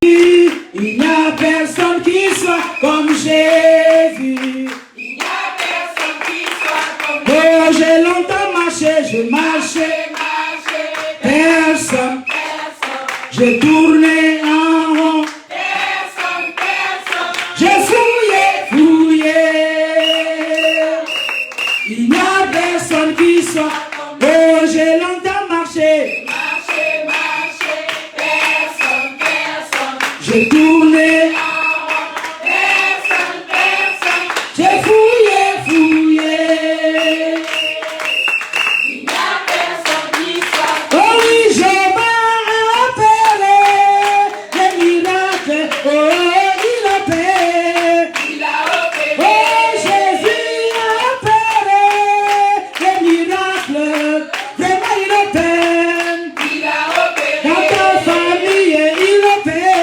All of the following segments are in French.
Il n'y a personne qui soit comme Jésus. Il n'y a personne qui soit comme Jésus. Oh, j'ai longtemps marché, je marchais, personne. J'ai tourné en rond. Personne. J'ai fouillé. Il n'y a personne qui soit. Oh, j'ai longtemps marché. J'ai tourné, j'ai fouillé. Il n'y a personne qui soit. Oh oui, je m'appelle les miracles. Oh, il opère. Oh, Jésus a opéré les miracles. Vraiment, il opère. Dans ta famille, il opère.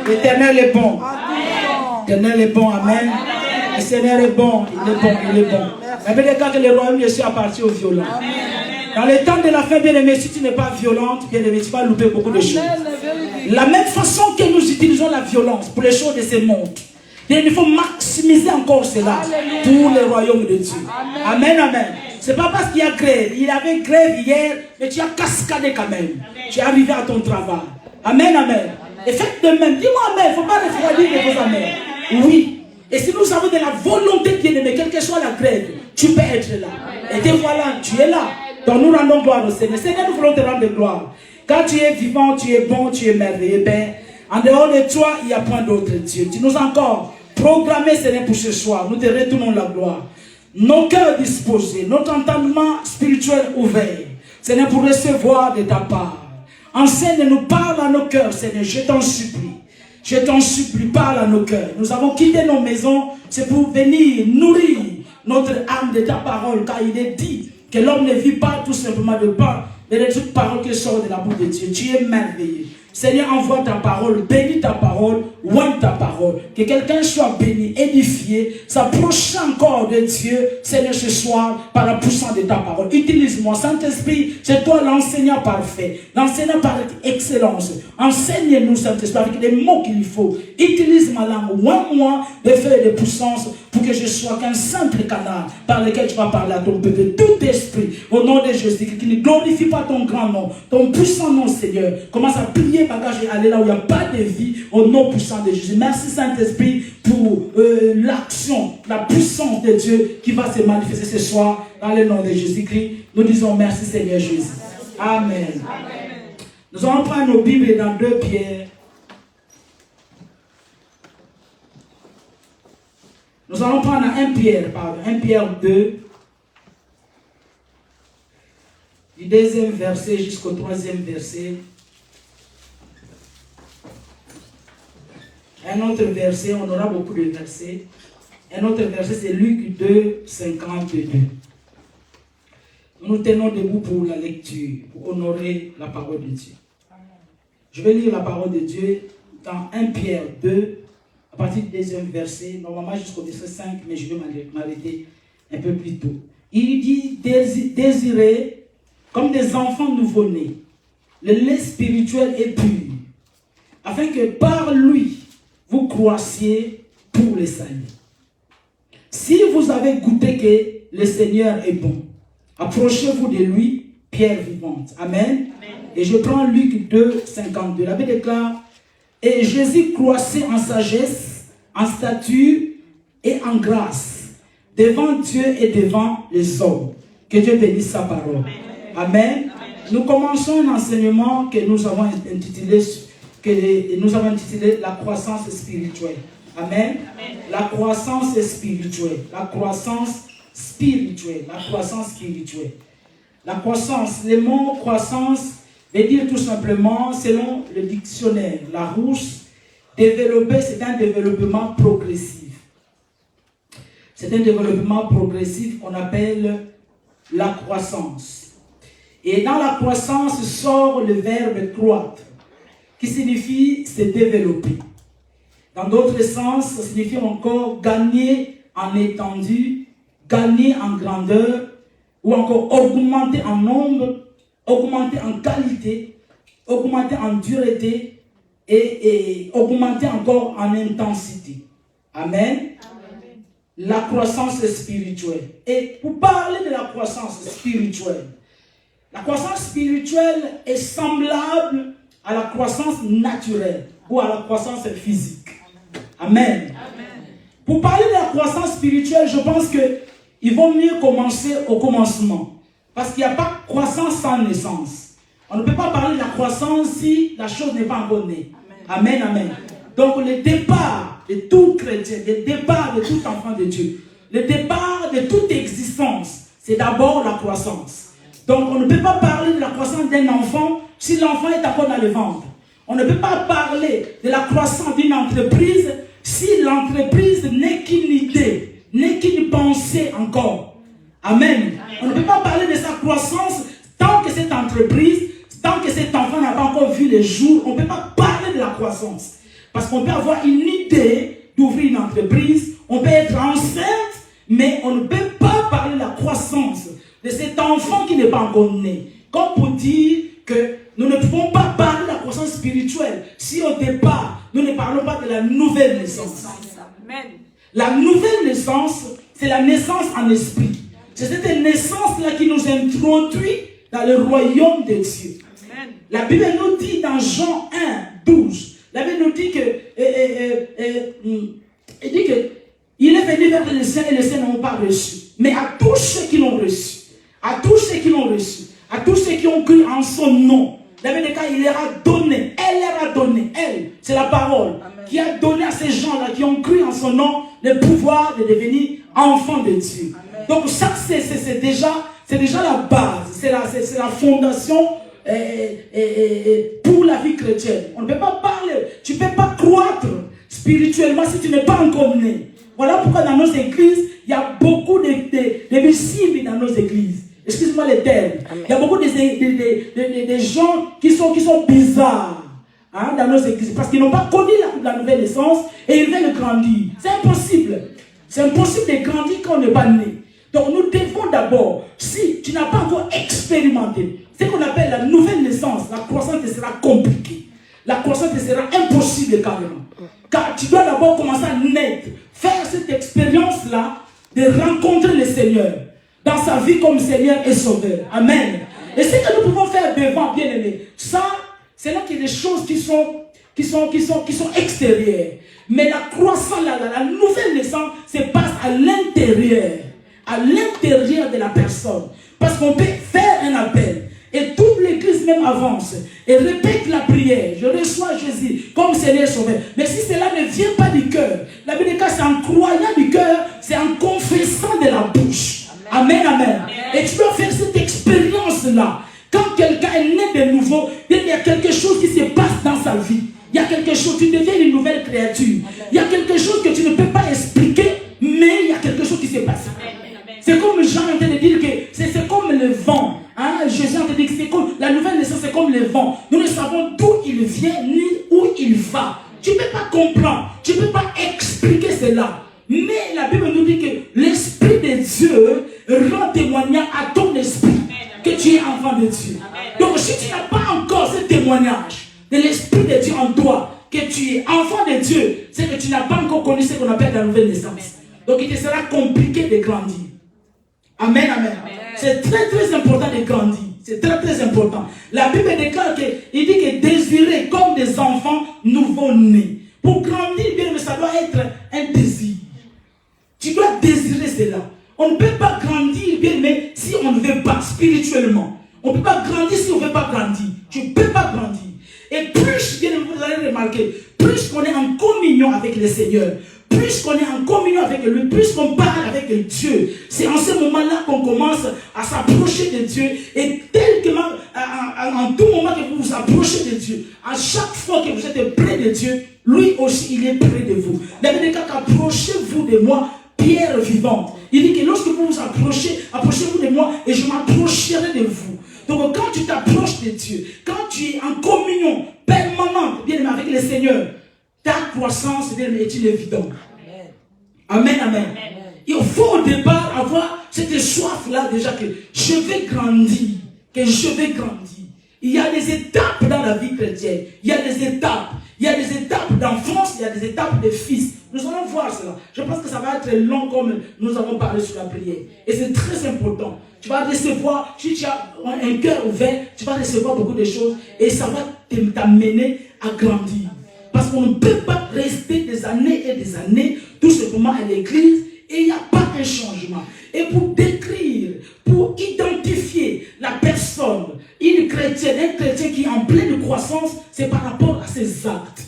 L'Éternel est bon. L'Éternel est bon, amen. Le Seigneur est bon, il est bon, il est bon. La Bible dit quand le royaume de Dieu appartient aux violents. Dans les temps de la fin, bien aimé, si tu n'es pas violente, bien aimé, tu vas louper beaucoup de choses. La même façon que nous utilisons la violence pour les choses de ce monde, il faut maximiser encore cela pour le royaume de Dieu. Amen, amen. Ce n'est pas parce qu'il y a grève. Il y avait grève hier, mais tu as cascadé quand même. Tu es arrivé à ton travail. Amen, amen. Et faites de même. Dis-moi amen. Il ne faut pas refroidir de vos amens. Oui. Et si nous avons de la volonté bien aimée, quelle que soit la grève, tu peux être là. Et te voilà, tu es là. Donc nous rendons gloire au Seigneur. Seigneur, nous voulons te rendre gloire. Quand tu es vivant, tu es bon, tu es merveilleux. Ben, en dehors de toi, il n'y a point d'autre Dieu. Tu nous as encore programmé, Seigneur, pour ce soir. Nous te retournons la gloire. Nos cœurs disposés, notre entendement spirituel ouvert, Seigneur, pour recevoir de ta part. Enseigne-nous, parle à nos cœurs, Seigneur, je t'en supplie. Je t'en supplie, parle à nos cœurs. Nous avons quitté nos maisons, c'est pour venir nourrir notre âme de ta parole, car il est dit que l'homme ne vit pas tout simplement de pain, mais de toute parole qui sort de la bouche de Dieu. Tu es merveilleux. Seigneur, envoie ta parole, bénis ta parole, oigne ta parole. Que quelqu'un soit béni, édifié, s'approche encore de Dieu, Seigneur, ce soir, par la puissance de ta parole. Utilise-moi, Saint-Esprit, c'est toi l'enseignant parfait, l'enseignant par excellence. Enseigne-nous, Saint-Esprit, avec les mots qu'il faut. Utilise ma langue, oigne-moi de feu et de puissance, pour que je sois qu'un simple canal par lequel tu vas parler à ton peuple. Tout esprit, au nom de Jésus, qui ne glorifie pas ton grand nom, ton puissant nom, Seigneur, commence à plier bagage et aller là où il n'y a pas de vie, au nom puissant de Jésus. Merci Saint-Esprit pour l'action, la puissance de Dieu qui va se manifester ce soir dans le nom de Jésus-Christ. Nous disons merci Seigneur Jésus. Amen. Amen. Nous allons prendre nos Bibles dans 2 Pierre. Nous allons prendre 1 Pierre 2, du 2e verset jusqu'au 3e verset. Un autre verset, on aura beaucoup de versets. Un autre verset, c'est Luc 2, 52. Nous nous tenons debout pour la lecture, pour honorer la parole de Dieu. Je vais lire la parole de Dieu dans 1 Pierre 2, à partir du 2e verset, normalement jusqu'au verset 5, mais je vais m'arrêter un peu plus tôt. Il dit, désirez comme des enfants nouveau-nés, le lait spirituel et pur, afin que par lui, vous croissiez pour le salut. Si vous avez goûté que le Seigneur est bon, approchez-vous de lui, pierre vivante. Amen. Amen. Et je prends Luc 2, 52. La Bible déclare, et Jésus croissait en sagesse, en stature et en grâce, devant Dieu et devant les hommes. Que Dieu bénisse sa parole. Amen. Amen. Nous commençons un enseignement que nous avons intitulé la croissance spirituelle. Amen. Amen. La croissance spirituelle. La croissance spirituelle. La croissance spirituelle. La croissance, le mot croissance veut dire tout simplement, selon le dictionnaire Larousse, développer, c'est un développement progressif. C'est un développement progressif qu'on appelle la croissance. Et dans la croissance sort le verbe croître, qui signifie se développer. Dans d'autres sens, ça signifie encore gagner en étendue, gagner en grandeur, ou encore augmenter en nombre, augmenter en qualité, augmenter en dureté et augmenter encore en intensité. Amen. Amen. La croissance spirituelle. Et pour parler de la croissance spirituelle est semblable à la croissance naturelle ou à la croissance physique. Amen. Amen. Pour parler de la croissance spirituelle, je pense qu'il vaut mieux commencer au commencement. Parce qu'il n'y a pas de croissance sans naissance. On ne peut pas parler de la croissance si la chose n'est pas encore née. Amen, amen. Donc le départ de tout chrétien, le départ de tout enfant de Dieu, le départ de toute existence, c'est d'abord la croissance. Donc on ne peut pas parler de la croissance d'un enfant si l'enfant est encore dans le ventre. On ne peut pas parler de la croissance d'une entreprise si l'entreprise n'est qu'une idée, n'est qu'une pensée encore. Amen. On ne peut pas parler de sa croissance tant que cette entreprise, tant que cet enfant n'a pas encore vu le jour. On ne peut pas parler de la croissance. Parce qu'on peut avoir une idée d'ouvrir une entreprise, on peut être enceinte, mais on ne peut pas parler de la croissance de cet enfant qui n'est pas encore né. Comme pour dire que nous ne pouvons pas parler de la croissance spirituelle si au départ, nous ne parlons pas de la nouvelle naissance. La nouvelle naissance, c'est la naissance en esprit. C'est cette naissance-là qui nous introduit dans le royaume de Dieu. Amen. La Bible nous dit dans Jean 1, 12, la Bible nous dit que il est venu vers les saints et les saints n'ont pas reçu. Mais à tous ceux qui l'ont reçu, à tous ceux qui l'ont reçu, à tous ceux qui ont cru en son nom, la Bible dit qu'il leur a donné, elle leur a donné, elle, c'est la parole, amen, qui a donné à ces gens-là qui ont cru en son nom le pouvoir de devenir enfants de Dieu. Amen. Donc ça, c'est déjà la base, c'est la fondation pour la vie chrétienne. On ne peut pas parler, tu ne peux pas croître spirituellement si tu n'es pas encore né. Voilà pourquoi dans nos églises, il y a beaucoup de visibles dans nos églises. Excuse-moi les termes. Il y a beaucoup de gens qui sont bizarres, hein, dans nos églises parce qu'ils n'ont pas connu la nouvelle naissance et ils veulent grandir. C'est impossible. C'est impossible de grandir quand on n'est pas né. Donc nous devons d'abord, si tu n'as pas encore expérimenté ce qu'on appelle la nouvelle naissance, la croissance te sera compliquée. La croissance te sera impossible carrément. Car tu dois d'abord commencer à naître, faire cette expérience-là de rencontrer le Seigneur dans sa vie comme Seigneur et Sauveur. Amen. Et ce que nous pouvons faire devant, bien aimé, ça, c'est là qu'il y a des choses qui sont extérieures. Mais la croissance, la nouvelle naissance, se passe à l'intérieur de la personne. Parce qu'on peut faire un appel. Et toute l'église même avance et répète la prière. Je reçois Jésus comme Seigneur Sauveur. Mais si cela ne vient pas du cœur, la Bible dit que c'est en croyant du cœur, c'est en confessant de la bouche. Amen, amen. Et tu dois faire cette expérience-là. Quand quelqu'un est né de nouveau, il y a quelque chose qui se passe dans sa vie. Il y a quelque chose, tu deviens une nouvelle créature. Il y a quelque chose que tu ne peux pas expliquer, mais il y a quelque chose qui se passe. C'est comme Jean est en train de dire que c'est comme le vent. Hein? Jésus est en train de dire que c'est comme la nouvelle naissance, c'est comme le vent. Nous ne savons d'où il vient ni où il va. Tu ne peux pas comprendre, tu ne peux pas expliquer cela. Mais la Bible nous dit que l'Esprit de Dieu rend témoignage à ton esprit que tu es enfant de Dieu. Donc si tu n'as pas encore ce témoignage de l'Esprit de Dieu en toi, que tu es enfant de Dieu, c'est que tu n'as pas encore connu ce qu'on appelle la nouvelle naissance. Donc il te sera compliqué de grandir. Amen, amen. C'est très très important de grandir. C'est très très important. La Bible déclare qu'il dit que désirer comme des enfants nouveau-nés. Pour grandir, bien, mais ça doit être un désir. Tu dois désirer cela. On ne peut pas grandir, bien, mais si on ne veut pas spirituellement. On ne peut pas grandir si on ne veut pas grandir. Tu ne peux pas grandir. Et plus, bien, vous allez remarquer, plus qu'on est en communion avec le Seigneur, plus qu'on est en communion avec lui, plus qu'on parle avec Dieu, c'est en ce moment-là qu'on commence à s'approcher de Dieu. Et tellement, en tout moment que vous vous approchez de Dieu, à chaque fois que vous êtes près de Dieu, lui aussi, il est près de vous. La Bible dit qu'approchez-vous de moi, pierre vivante. Il dit que lorsque vous vous approchez, approchez-vous de moi et je m'approcherai de vous. Donc quand tu t'approches de Dieu, quand tu es en communion permanente, bien aimé, avec le Seigneur, ta croissance est une évidence. Amen, amen. Amen. Il faut au départ avoir cette soif-là déjà que je vais grandir, que je vais grandir. Il y a des étapes dans la vie chrétienne. Il y a des étapes. Il y a des étapes d'enfance, il y a des étapes de fils. Nous allons voir cela. Je pense que ça va être long comme nous avons parlé sur la prière. Et c'est très important. Tu vas recevoir, si tu as un cœur ouvert, tu vas recevoir beaucoup de choses et ça va t'amener à grandir. Parce qu'on ne peut pas rester des années et des années tout simplement à l'église et il n'y a pas un changement. Et pour décrire, pour identifier la personne, une chrétienne, un chrétien qui est en pleine croissance, c'est par rapport à ses actes.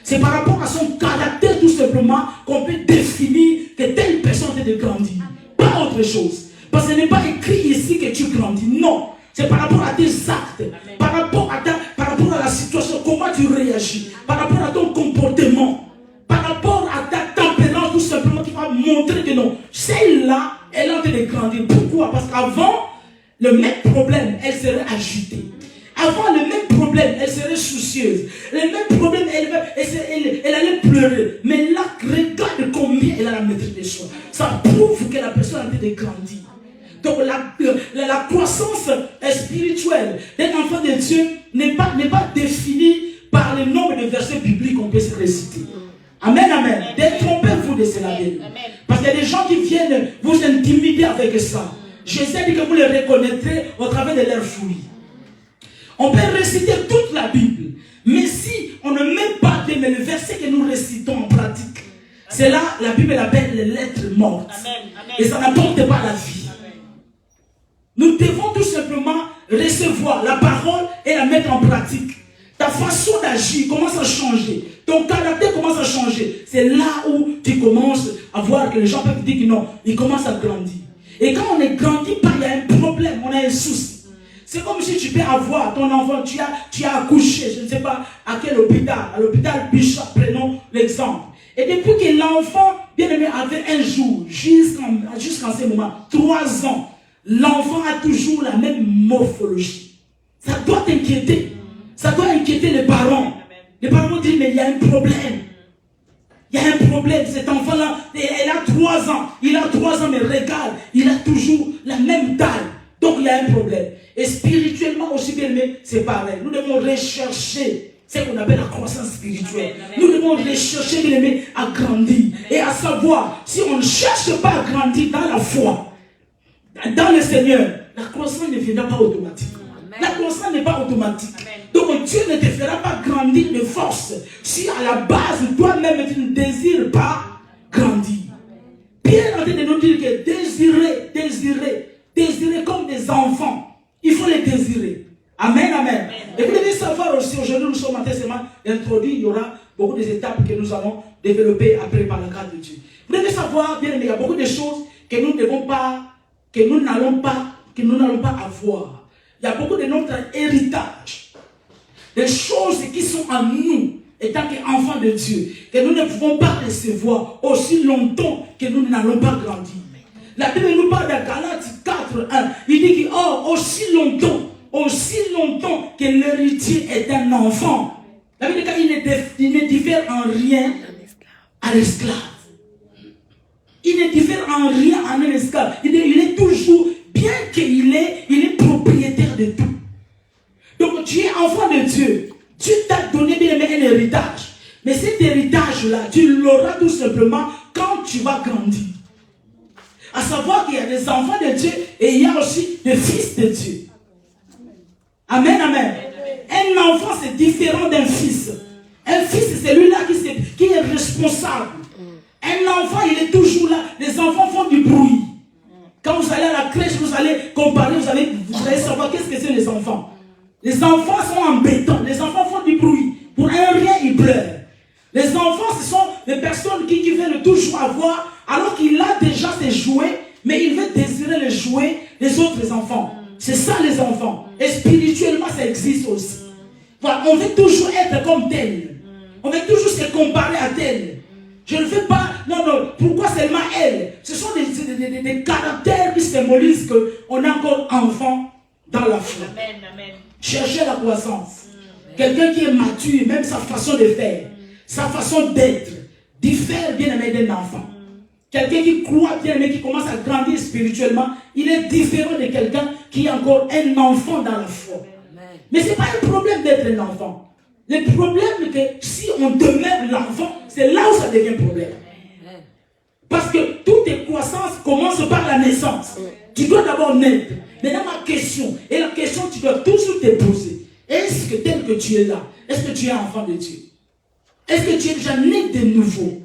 C'est par rapport à son caractère tout simplement qu'on peut définir que telle personne est de grandir. Pas autre chose. Parce que ce n'est pas écrit ici que tu grandis. Non. C'est par rapport à tes actes, par rapport à la situation, comment tu réagis, par rapport à ton comportement, par rapport à ta tempérance, tout simplement, qui va montrer que non, celle-là, elle est en train de grandir. Pourquoi? Parce qu'avant, le même problème, elle serait agitée. Avant le même problème, elle serait soucieuse. Le même problème, elle allait pleurer. Mais là, regarde combien elle a la maîtrise de soi. Ça prouve que la personne est en train de grandir. Donc la croissance spirituelle d'un enfant de Dieu n'est pas définie par le nombre de versets bibliques qu'on peut se réciter. Amen, amen. Détrompez-vous de cela. Parce qu'il y a des gens qui viennent vous intimider avec ça. Jésus dit que vous les reconnaîtrez au travers de leurs fruits. On peut réciter toute la Bible. Mais si on ne met pas le verset que nous récitons en pratique, c'est là, la Bible l'appelle les lettres mortes. Et ça n'apporte pas la vie. Nous devons tout simplement recevoir la parole et la mettre en pratique. Ta façon d'agir commence à changer. Ton caractère commence à changer. C'est là où tu commences à voir que les gens peuvent dire que non, ils commencent à grandir. Et quand on est grandi, il y a un problème, on a un souci. C'est comme si tu peux avoir ton enfant, tu as accouché, je ne sais pas à quel hôpital, à l'hôpital Bishop, prenons l'exemple. Et depuis que l'enfant, bien aimé, avait un jour, jusqu'en ce moment, 3 ans, l'enfant a toujours la même morphologie. Ça doit t'inquiéter. Ça doit inquiéter les parents. Les parents disent, mais il y a un problème. Il y a un problème. Cet enfant-là, il a 3 ans. Il a 3 ans, mais regarde, il a toujours la même taille. Donc il y a un problème. Et spirituellement aussi, bien aimé, c'est pareil. Nous devons rechercher ce qu'on appelle la croissance spirituelle. Nous devons rechercher, bien aimé, à grandir. Et à savoir, si on ne cherche pas à grandir dans la foi, dans le Seigneur, la croissance ne viendra pas automatique. La croissance n'est pas automatique. Donc Dieu ne te fera pas grandir de force si à la base toi-même tu ne désires pas grandir. Pierre est en train de nous dire que désirer comme des enfants, il faut les désirer. Amen, amen. Et vous devez savoir aussi, aujourd'hui nous sommes en train seulement d'introduire, il y aura beaucoup d'étapes que nous allons développer après par la grâce de Dieu. Vous devez savoir, bien aimé, il y a beaucoup de choses que nous n'allons pas avoir. Il y a beaucoup de notre héritage. Des choses qui sont en nous, étant qu'enfants de Dieu, que nous ne pouvons pas recevoir aussi longtemps que nous n'allons pas grandir. La Bible nous parle de Galates 4:1. Il dit que, oh, aussi longtemps que l'héritier est un enfant. La Bible dit qu'il ne diffère en rien à l'esclave. Il ne diffère en rien à un esclave. Il est toujours, bien qu'il est propriétaire de tout. Donc tu es enfant de Dieu. Dieu t'a donné bien aimé un héritage. Mais cet héritage-là, tu l'auras tout simplement quand tu vas grandir. À savoir qu'il y a des enfants de Dieu et il y a aussi des fils de Dieu. Amen, amen. Un enfant, c'est différent d'un fils. Un fils, c'est celui-là qui est responsable. Un enfant, il est toujours là. Les enfants font du bruit. Quand vous allez à la crèche, vous allez comparer, vous allez savoir qu'est-ce que c'est les enfants. Les enfants sont embêtants. Les enfants font du bruit. Pour un rien, ils pleurent. Les enfants, ce sont des personnes qui veulent toujours avoir, alors qu'il a déjà ses jouets, mais il veut désirer les jouets des autres enfants. C'est ça les enfants. Et spirituellement, ça existe aussi. Voilà, on veut toujours être comme tel. On veut toujours se comparer à tel. Je ne veux pas, non, pourquoi seulement elle? Ce sont des caractères qui symbolisent qu'on est encore enfant dans la foi. Amen, amen. Cherchez la croissance. Quelqu'un qui est mature, même sa façon de faire, sa façon d'être, diffère bien aimé d'un enfant. Quelqu'un qui croit bien aimé, qui commence à grandir spirituellement, il est différent de quelqu'un qui est encore un enfant dans la foi. Mais ce n'est pas un problème d'être un enfant. Le problème est que si on demeure l'enfant, c'est là où ça devient problème. Parce que toute croissance commence par la naissance. Tu dois d'abord naître. Maintenant ma question, et la question tu dois toujours te poser. Est-ce que tel que tu es là, est-ce que tu es enfant de Dieu? Est-ce que tu es déjà né de nouveau?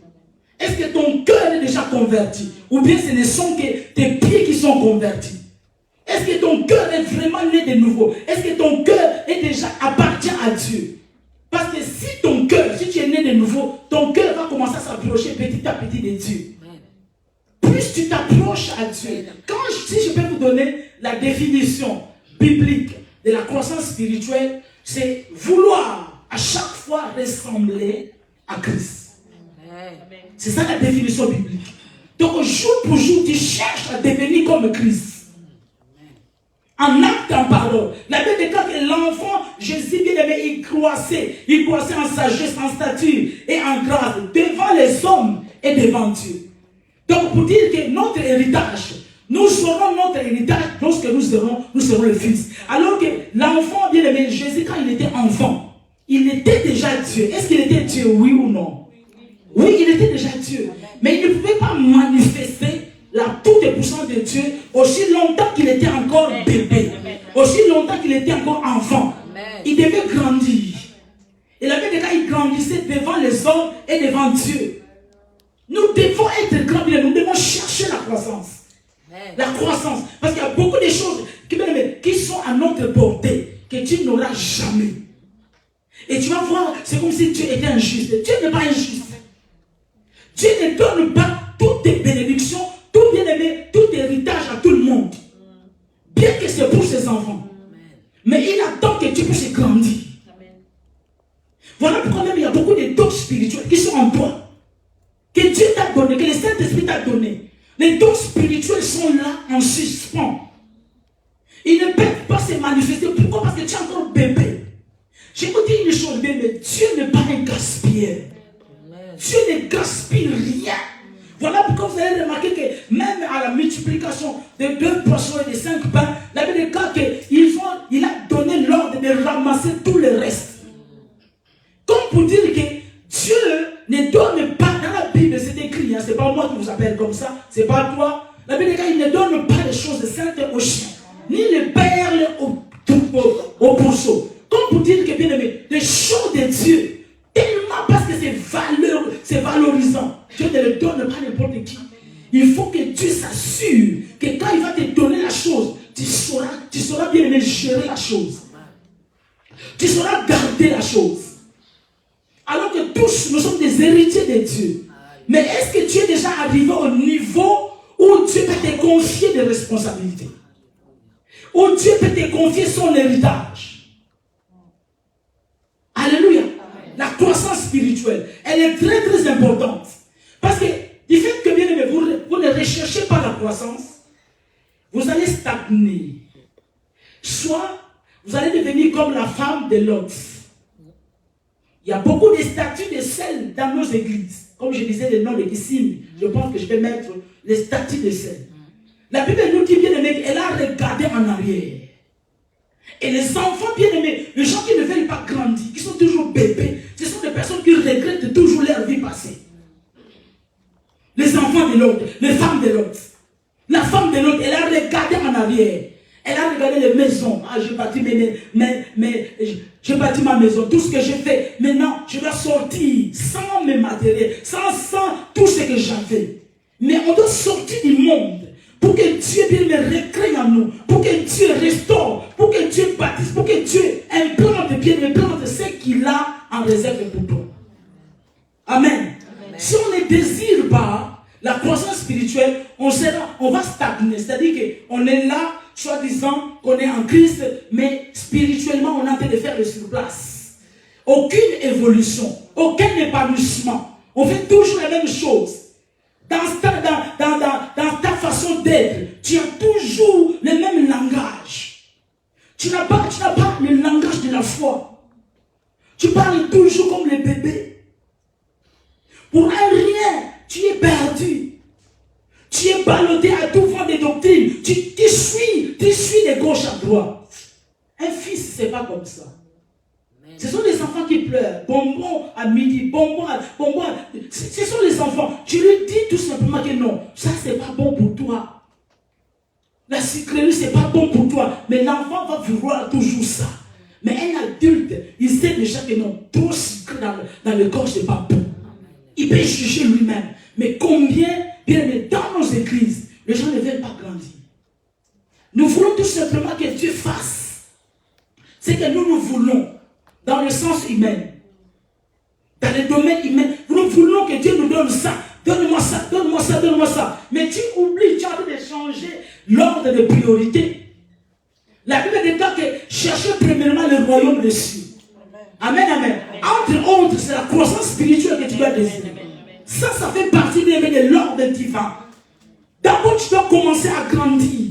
Est-ce que ton cœur est déjà converti? Ou bien ce ne sont que tes pieds qui sont convertis? Est-ce que ton cœur est vraiment né de nouveau? Est-ce que ton cœur est déjà appartient à Dieu? Parce que si ton cœur, si tu es né de nouveau, ton cœur va commencer à s'approcher petit à petit de Dieu. Plus tu t'approches à Dieu. Si je peux vous donner la définition biblique de la croissance spirituelle, c'est vouloir à chaque fois ressembler à Christ. C'est ça la définition biblique. Donc jour pour jour, tu cherches à devenir comme Christ. En acte, en parole. La Bible déclare que l'enfant, Jésus bien aimé, il croissait en sagesse, en stature et en grâce devant les hommes et devant Dieu. Donc pour dire que notre héritage Nous aurons notre héritage lorsque nous serons le Fils. Alors que l'enfant, bien aimé, Jésus, quand il était enfant, il était déjà Dieu. Est-ce qu'il était Dieu, oui ou non? Oui, il était déjà Dieu. Mais il ne pouvait pas manifester la toute puissance de Dieu aussi longtemps qu'il était encore bébé. Aussi longtemps qu'il était encore enfant. Il devait grandir. Il avait des cas, il grandissait devant les hommes et devant Dieu. Nous devons être grands, nous devons chercher la croissance. La croissance. Parce qu'il y a beaucoup de choses qui sont à notre portée, que tu n'auras jamais. Et tu vas voir, c'est comme si Dieu était injuste. Dieu n'est pas injuste. Dieu ne donne pas toutes tes bénédictions, tout bien-aimé, tout héritage à tout le monde. Bien que c'est pour ses enfants. Mais il attend que tu puisses grandir. Voilà pourquoi même il y a beaucoup de dons spirituels qui sont en toi. Que Dieu t'a donné, que le Saint-Esprit t'a donné. Les dons spirituels sont là en suspens. Ils ne peuvent pas se manifester. Pourquoi? Parce que tu es encore bébé. Je vous dis une chose, bébé. Dieu n'est pas un gaspilleur. Dieu ne gaspille rien. Voilà pourquoi vous allez remarquer que même à la multiplication de 2 poissons et de 5 pains, la Bible dit qu'il a donné l'ordre de ramasser tout le reste. Comme pour dire que Dieu ne donne pas, dans la Bible c'est écrit, hein, c'est pas moi qui vous appelle comme ça, c'est pas toi. La Bible dit qu'il ne donne pas les choses saintes aux chiens, ni les perles aux pourceaux. Comme pour dire que, bien aimé, les choses de Dieu, tellement parce que c'est valorisant, Dieu ne le donne pas n'importe qui. Il faut que Dieu s'assure que quand il va te donner la chose, tu sauras bien aimé gérer la chose. Tu sauras garder la chose. Alors que tous, nous sommes des héritiers de Dieu. Mais est-ce que tu es déjà arrivé au niveau où Dieu peut te confier des responsabilités? Où Dieu peut te confier son héritage? Alléluia. La croissance spirituelle, elle est très très importante. Parce que du fait que, bien aimé, vous ne recherchez pas la croissance, vous allez stagner. Soit vous allez devenir comme la femme de Lot. Il y a beaucoup de statues de sel dans nos églises. Comme je disais le nom de Kissim, je pense que je vais mettre les statues de sel. La Bible nous dit, bien aimé, elle a regardé en arrière. Et les enfants bien aimés, les gens qui ne veulent pas grandir, qui sont toujours bébés, ce sont des personnes qui regrettent toujours leur vie passée. Les enfants de l'autre, les femmes de l'autre. La femme de l'autre, elle a regardé en arrière. Elle a regardé les maisons. Ah, j'ai bâti j'ai bâti ma maison, tout ce que j'ai fait. Maintenant, je dois sortir sans mes matériels, sans tout ce que j'avais. Mais on doit sortir du monde pour que Dieu bien me recrée en nous, pour que Dieu restaure, pour que Dieu bâtisse, pour que Dieu implante ce qu'il a en réserve pour toi. Amen. Amen. Si on ne désire pas la croissance spirituelle, on va stagner. C'est-à-dire qu'on est là, soi-disant qu'on est en Christ, mais spirituellement, on est en train de faire le surplace. Aucune évolution, aucun épanouissement. On fait toujours la même chose. Dans ta façon d'être, tu as toujours le même langage. Tu n'as pas le langage de la foi. Tu parles toujours comme les bébés. Pour un rien, tu es perdu. Tu es ballotté à tout vent des doctrines. Tu suis de gauche à droite. Un fils, c'est pas comme ça. Ce sont des enfants qui pleurent. Bonbon à midi, bonbon. Ce sont les enfants. Tu lui dis tout simplement que non, ça c'est pas bon pour toi. La sucrerie c'est pas bon pour toi. Mais l'enfant va vouloir toujours ça. Mais un adulte, il sait déjà que non, trop sucré dans le corps c'est pas bon. Il peut juger lui-même. Mais combien, bien aimé, dans nos églises, les gens ne veulent pas grandir. Nous voulons tout simplement que Dieu fasse ce que nous voulons. Dans le sens humain, dans le domaine humain, nous voulons que Dieu nous donne ça. Donne-moi ça, donne-moi ça, donne-moi ça. Mais tu oublies, tu as envie de changer l'ordre de priorité. La Bible déclare que cherchez premièrement le royaume des cieux. Amen, amen. Entre autres, c'est la croissance spirituelle que tu dois désirer. Ça fait partie de l'ordre divin. D'abord, tu dois commencer à grandir.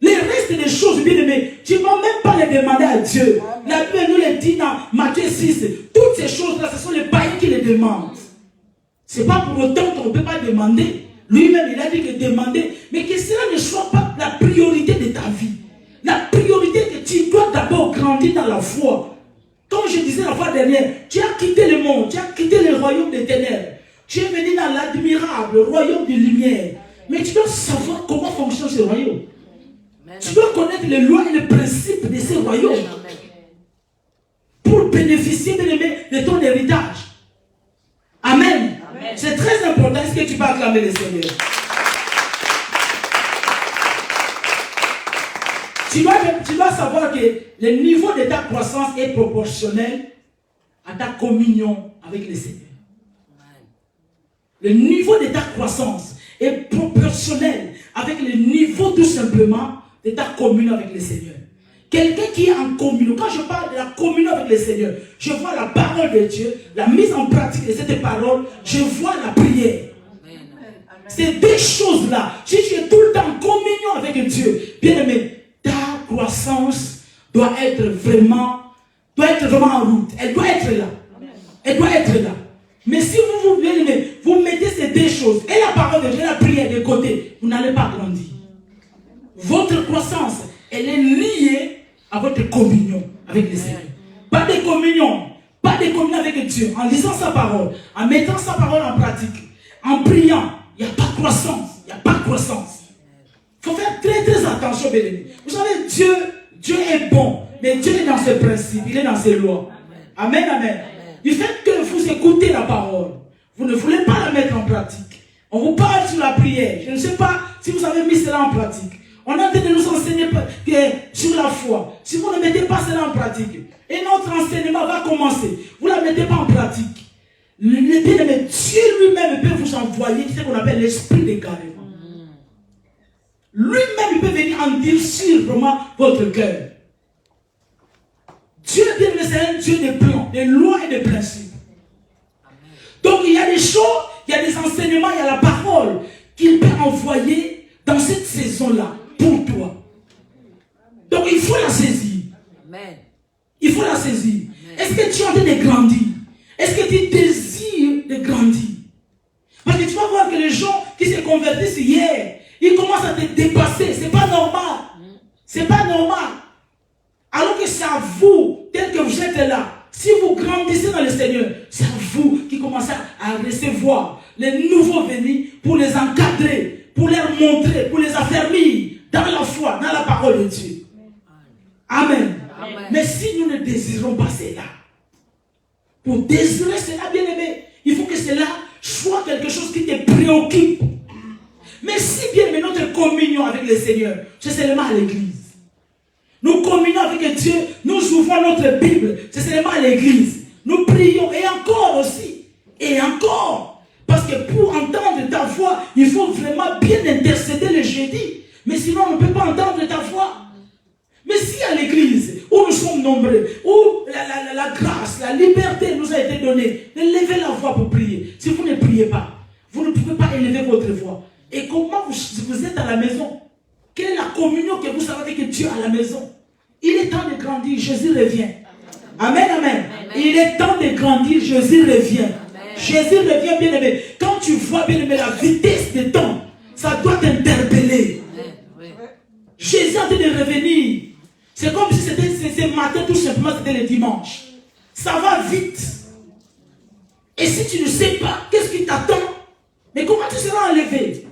Les restes des choses, bien aimées, tu ne vas même pas les demander à Dieu. La Bible nous le dit dans Matthieu 6. Toutes ces choses-là, ce sont les païens qui les demandent. Ce n'est pas pour autant qu'on ne peut pas demander Lui-même, il a dit que demander, mais que cela ne soit pas la priorité de ta vie. La priorité que tu dois d'abord grandir dans la foi. Comme je disais la fois dernière, tu as quitté le monde, tu as quitté le royaume des ténèbres. Tu es venu dans l'admirable royaume de lumière. Mais tu dois savoir comment fonctionne ce royaume. Tu dois connaître les lois et les principes de ce royaume. Pour bénéficier de ton héritage. Amen. C'est très important. Est-ce que tu peux acclamer le Seigneur? Tu dois savoir que le niveau de ta croissance est proportionnel à ta communion avec le Seigneur. Le niveau de ta croissance est proportionnel avec le niveau tout simplement de ta communion avec le Seigneur. Quelqu'un qui est en communion, quand je parle de la communion avec le Seigneur, je vois la parole de Dieu, la mise en pratique de cette parole, je vois la prière. Ces deux choses-là, si tu es tout le temps en communion avec Dieu, bien aimé, ta croissance doit être vraiment en route. Elle doit être là. Elle doit être là. Mais si vous mettez ces deux choses, et la parole de Dieu, la prière de côté, vous n'allez pas grandir. Votre croissance, elle est liée à votre communion avec le Seigneur. Pas de communion avec Dieu, en lisant sa parole, en mettant sa parole en pratique, en priant, il n'y a pas de croissance. Il n'y a pas de croissance. Il faut faire très très attention, bien aimé. Vous savez, Dieu est bon, mais Dieu est dans ses principes, il est dans ses lois. Amen, amen. Du fait que vous écoutez la parole, vous ne voulez pas la mettre en pratique. On vous parle sur la prière. Je ne sais pas si vous avez mis cela en pratique. On est en train de nous enseigner sur la foi. Si vous ne mettez pas cela en pratique, et notre enseignement va commencer, vous ne la mettez pas en pratique. Dieu lui-même peut vous envoyer ce qu'on appelle l'esprit d'égarement. Lui-même peut venir endurcir vraiment votre cœur. Dieu, c'est un Dieu de plans, de lois et de principes. Donc il y a des choses, il y a des enseignements, il y a la parole qu'il peut envoyer dans cette saison-là pour toi. Donc il faut la saisir. Amen. Il faut la saisir. Est-ce que tu es en train de grandir? Est-ce que tu désires de grandir? Parce que tu vas voir que les gens qui se convertissent hier, ils commencent à te dépasser. C'est pas normal. C'est pas normal. Alors que c'est à vous, tel que vous êtes là, si vous grandissez dans le Seigneur, c'est à vous qui commencez à recevoir les nouveaux venus pour les encadrer, pour leur montrer, pour les affermir dans la foi, dans la parole de Dieu. Amen. Amen. Mais si nous ne désirons pas cela, pour désirer cela, bien aimé, il faut que cela soit quelque chose qui te préoccupe. Mais si bien aimé, notre communion avec le Seigneur, c'est seulement à l'église. Nous communions avec Dieu, nous ouvrons notre Bible, c'est seulement à l'église. Nous prions, et encore aussi, et encore. Parce que pour entendre ta voix, il faut vraiment bien intercéder le jeudi. Mais sinon, on ne peut pas entendre ta voix. Mais si à l'église, où nous sommes nombreux, où la grâce, la liberté nous a été donnée, de lever la voix pour prier. Si vous ne priez pas, vous ne pouvez pas élever votre voix. Et comment vous êtes à la maison? Quelle est la communion que vous savez que Dieu a à la maison? Il est temps de grandir, Jésus revient. Amen, amen. Amen. Il est temps de grandir, Jésus revient. Amen. Jésus revient, bien aimé. Quand tu vois, bien aimé, la vitesse du temps, ça doit t'interpeller. Jésus est en train de revenir. C'est comme si c'était ce matin, tout simplement, c'était le dimanche. Ça va vite. Et si tu ne sais pas, qu'est-ce qui t'attend? Mais comment tu seras enlevé?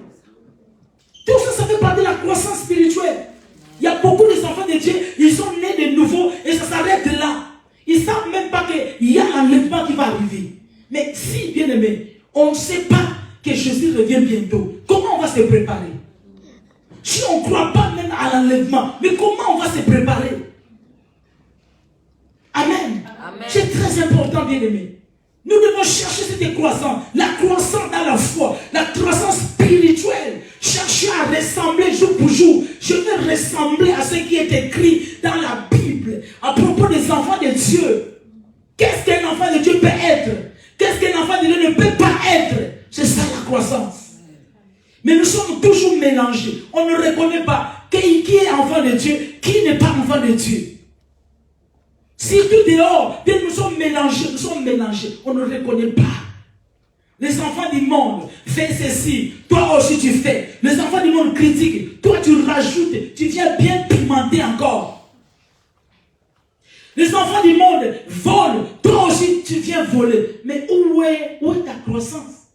Tout ça, ça fait partie de la croissance spirituelle. Il y a beaucoup d'enfants de Dieu, ils sont nés de nouveau et ça s'arrête là. Ils ne savent même pas qu'il y a l'enlèvement qui va arriver. Mais si, bien aimé, on ne sait pas que Jésus revient bientôt, comment on va se préparer? Si on ne croit pas même à l'enlèvement, mais comment on va se préparer? Amen. Amen. C'est très important, bien aimé. Nous devons chercher cette croissance, la croissance dans la foi, la croissance spirituelle. Chercher à ressembler jour pour jour. Je veux ressembler à ce qui est écrit dans la Bible à propos des enfants de Dieu. Qu'est-ce qu'un enfant de Dieu peut être? Qu'est-ce qu'un enfant de Dieu ne peut pas être? C'est ça la croissance. Mais nous sommes toujours mélangés. On ne reconnaît pas qui est enfant de Dieu, qui n'est pas enfant de Dieu. Si tout dehors, nous sommes mélangés, on ne reconnaît pas. Les enfants du monde font ceci, toi aussi tu fais. Les enfants du monde critiquent, toi tu rajoutes, tu viens bien pimenter encore. Les enfants du monde volent, toi aussi tu viens voler. Mais où est ta croissance?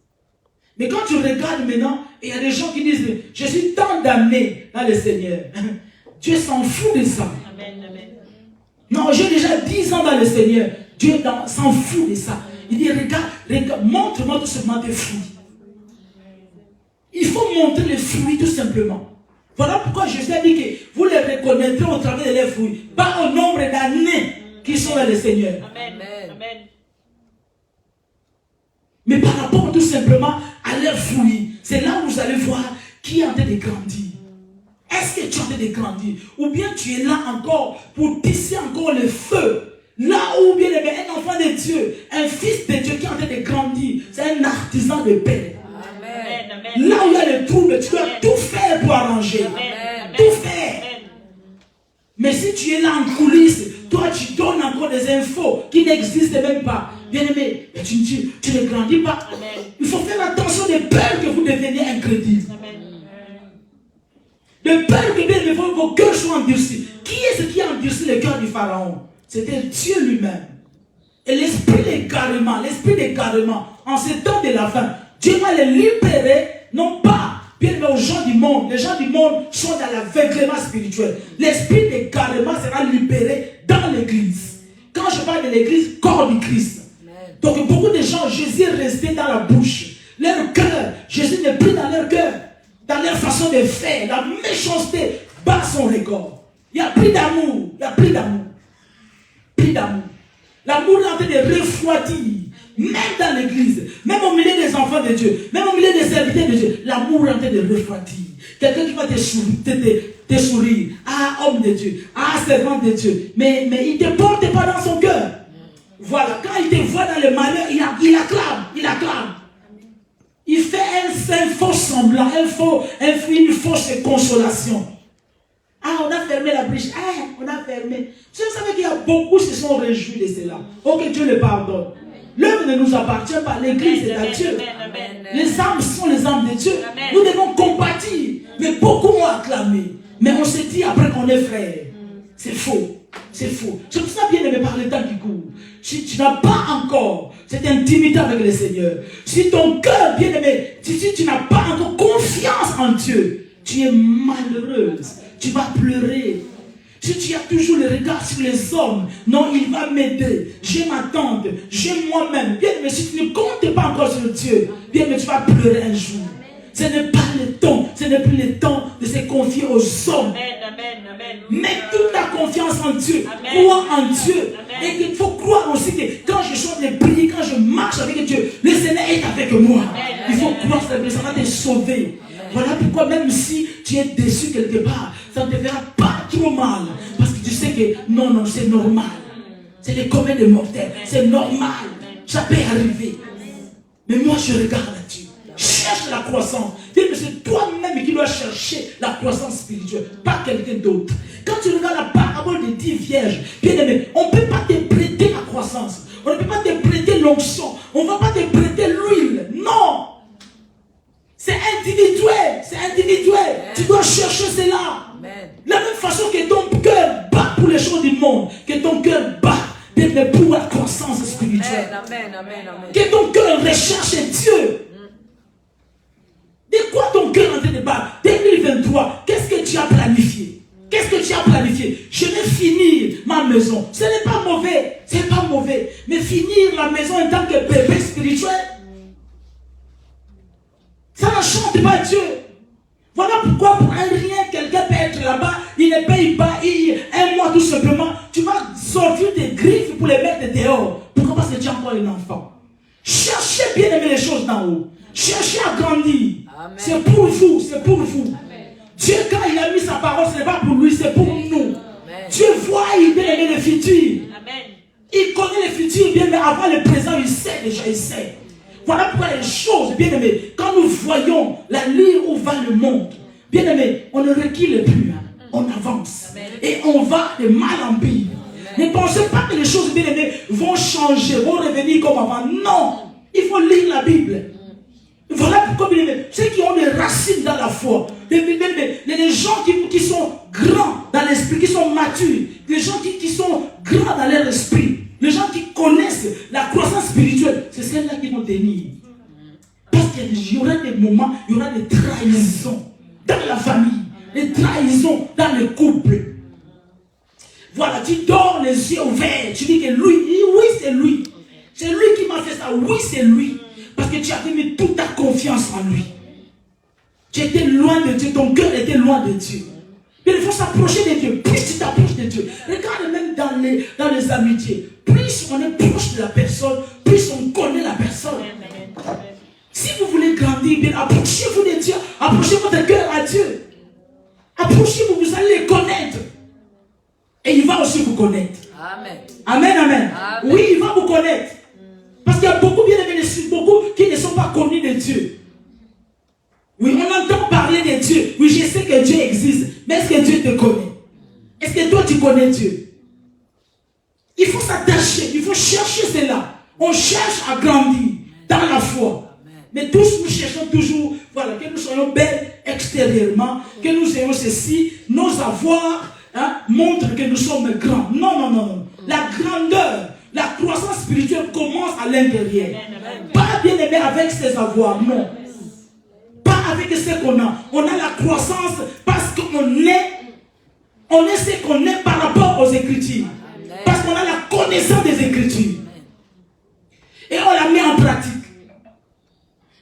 Mais quand tu regardes maintenant, il y a des gens qui disent, je suis tant damné dans le Seigneur. Dieu s'en fout de ça. Amen, amen. Non, j'ai déjà 10 ans dans le Seigneur. Dieu s'en fout de ça. Il dit, regarde, montre-moi tout simplement tes fruits. Il faut montrer les fruits tout simplement. Voilà pourquoi Jésus a dit que vous les reconnaîtrez au travers de leurs fruits, pas au nombre d'années qui sont dans le Seigneur. Amen, amen. Mais par rapport tout simplement à leurs fruits, c'est là où vous allez voir qui est en train de grandir. Est-ce que tu es en train de grandir? Ou bien tu es là encore pour tisser encore le feu? Là où bien aimé, un enfant de Dieu, un fils de Dieu qui est en train de grandir, c'est un artisan de paix. Amen, amen. Là où il y a le trouble, tu dois tout faire pour arranger. Amen. Tout faire. Mais si tu es là en coulisses, toi tu donnes encore des infos qui n'existent même pas. Bien aimé, tu ne grandis pas. Amen. Il faut faire attention de peur que vous deveniez incrédule. Amen. De peur que bien aimé, vos cœurs soient endurcis. Qui est ce qui a endurci le cœur du Pharaon? C'était Dieu lui-même. Et l'esprit d'égarement, en ces temps de la fin, Dieu va les libérer, non pas bien aimé aux gens du monde. Les gens du monde sont dans l'aveuglement spirituel. L'esprit d'égarement sera libéré dans l'église. Quand je parle de l'église, corps du Christ. Donc beaucoup de gens, Jésus est resté dans la bouche. Leur cœur, Jésus n'est plus dans leur cœur. Dans leur façon de faire, la méchanceté bat son record. Il n'y a plus d'amour. Il n'y a plus d'amour. Plus d'amour. L'amour est en train de refroidir. Même dans l'église, même au milieu des enfants de Dieu, même au milieu des serviteurs de Dieu, l'amour est en train de refroidir. Quelqu'un qui va te sourire. Ah, homme de Dieu. Ah, servant de Dieu. Mais il ne te porte pas dans son cœur. Voilà, quand il te voit dans le malheur, il acclame. Il fait un faux semblant, une fausse consolation. Ah, on a fermé la brèche. Ah, on a fermé. Vous savez qu'il y a beaucoup qui se sont réjouis de cela. Oh, que Dieu le pardonne. L'œuvre ne nous appartient pas. L'église est à Dieu. Les âmes sont les âmes de Dieu. Nous devons compatir. Mais beaucoup ont acclamé. Mais on se dit après qu'on est frères. C'est faux. C'est faux. C'est pour ça bien aimé par le temps qui court. Si tu n'as pas encore cette intimité avec le Seigneur, si ton cœur bien aimé, si tu n'as pas encore confiance en Dieu, tu es malheureuse. Tu vas pleurer. Si tu as toujours le regard sur les hommes, non, il va m'aider. J'ai ma tante, j'ai moi-même. Bien aimé, si tu ne comptes pas encore sur Dieu, bien aimé, tu vas pleurer un jour. Ce n'est pas le temps, ce n'est plus le temps de se confier aux hommes. Amen. Mets toute ta confiance en Dieu. Amen. Crois en Dieu. Amen. Et qu'il faut croire aussi que quand je chante de prier, quand je marche avec Dieu, le Seigneur est avec moi. Amen. Il faut croire que ça va te sauver. Voilà pourquoi même si tu es déçu quelque part, ça ne te fera pas trop mal. Parce que tu sais que non, c'est normal. C'est le commun des mortels. C'est normal. Ça peut arriver. Mais moi je regarde à Dieu. Cherche la croissance. C'est toi-même qui dois chercher la croissance spirituelle, pas quelqu'un d'autre. Quand tu regardes la parabole des 10 vierges, bien aimé, on ne peut pas te prêter la croissance. On ne peut pas te prêter l'onction. On ne va pas te prêter l'huile. Non. C'est individuel. Tu dois chercher cela. Amen. La même façon que ton cœur bat pour les choses du monde, que ton cœur bat pour la croissance spirituelle. Amen. Que ton cœur recherche Dieu. De quoi ton cœur est en train de battre? 2023, qu'est-ce que tu as planifié? Je vais finir ma maison. Ce n'est pas mauvais. Mais finir la maison en tant que bébé spirituel, ça ne chante pas Dieu. Voilà pourquoi pour un rien, quelqu'un peut être là-bas, il ne paye pas, un mois tout simplement, tu vas sortir des griffes pour les mettre dehors. Pourquoi? Parce que tu as encore un enfant. Cherchez bien aimer les choses d'en haut. Cherchez à grandir. Amen. C'est pour vous. Amen. Dieu, quand il a mis sa parole, ce n'est pas pour lui, c'est pour nous. Amen. Dieu voit, il bien aimer le futur. Amen. Il connaît le futur bien, mais avant le présent, il sait. Voilà pourquoi les choses, bien aimé, quand nous voyons la ligne où va le monde, bien aimé, on ne recule plus, on avance. Amen. Et on va de mal en pire. Ne pensez pas que les choses, bien aimées, vont changer, vont revenir comme avant. Non, il faut lire la Bible. Voilà pourquoi ceux qui ont des racines dans la foi, les gens qui sont grands dans l'esprit, qui sont matures, les gens qui sont grands dans leur esprit, les gens qui connaissent la croissance spirituelle, c'est celles-là qui vont tenir. Parce qu'il y aura des moments, il y aura des trahisons dans la famille, des trahisons dans le couple. Voilà, tu dors les yeux ouverts, tu dis que lui, oui c'est lui. C'est lui qui m'a fait ça, oui c'est lui. Parce que tu avais mis toute ta confiance en lui. Tu étais loin de Dieu, ton cœur était loin de Dieu. Mais il faut s'approcher de Dieu. Plus tu t'approches de Dieu, regarde même dans les amitiés, plus on est proche de la personne, plus on connaît la personne. Si vous voulez grandir, bien approchez-vous de Dieu, approchez votre cœur à Dieu. Approchez-vous, vous allez les connaître. Et il va aussi vous connaître. Amen. Amen, amen. Amen. Oui, il va vous connaître. Parce qu'il y a beaucoup bien aimés, beaucoup qui ne sont pas connus de Dieu. Oui, on entend parler de Dieu. Oui, je sais que Dieu existe. Mais est-ce que Dieu te connaît? Est-ce que toi tu connais Dieu? Il faut s'attacher, il faut chercher cela. On cherche à grandir dans la foi. Mais tous nous cherchons toujours, voilà, que nous soyons belles extérieurement, que nous ayons ceci, nos avoirs montrent que nous sommes grands. Non, non, non, non. La grandeur, la croissance spirituelle commence à l'intérieur. Pas bien aimé avec ses avoirs, non. Pas avec ce qu'on a. On a la croissance parce qu'on est ce qu'on est par rapport aux Écritures. Parce qu'on a la connaissance des Écritures. Et on la met en pratique.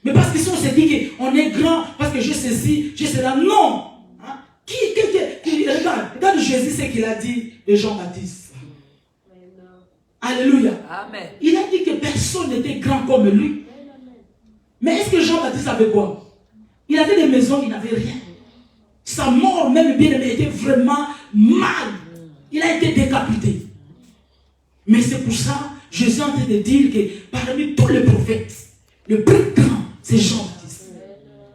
Mais parce que si on se dit qu'on est grand, parce que j'ai ceci, j'ai cela, non. Hein? Regarde Jésus ce qu'il a dit de Jean-Baptiste. Alléluia. Amen. Il a dit que personne n'était grand comme lui. Mais est-ce que Jean-Baptiste avait quoi? Il avait des maisons, il n'avait rien. Sa mort, même bien aimé, était vraiment mal. Il a été décapité. Mais c'est pour ça, Jésus est en train de dire que parmi tous les prophètes, le plus grand, c'est Jean-Baptiste.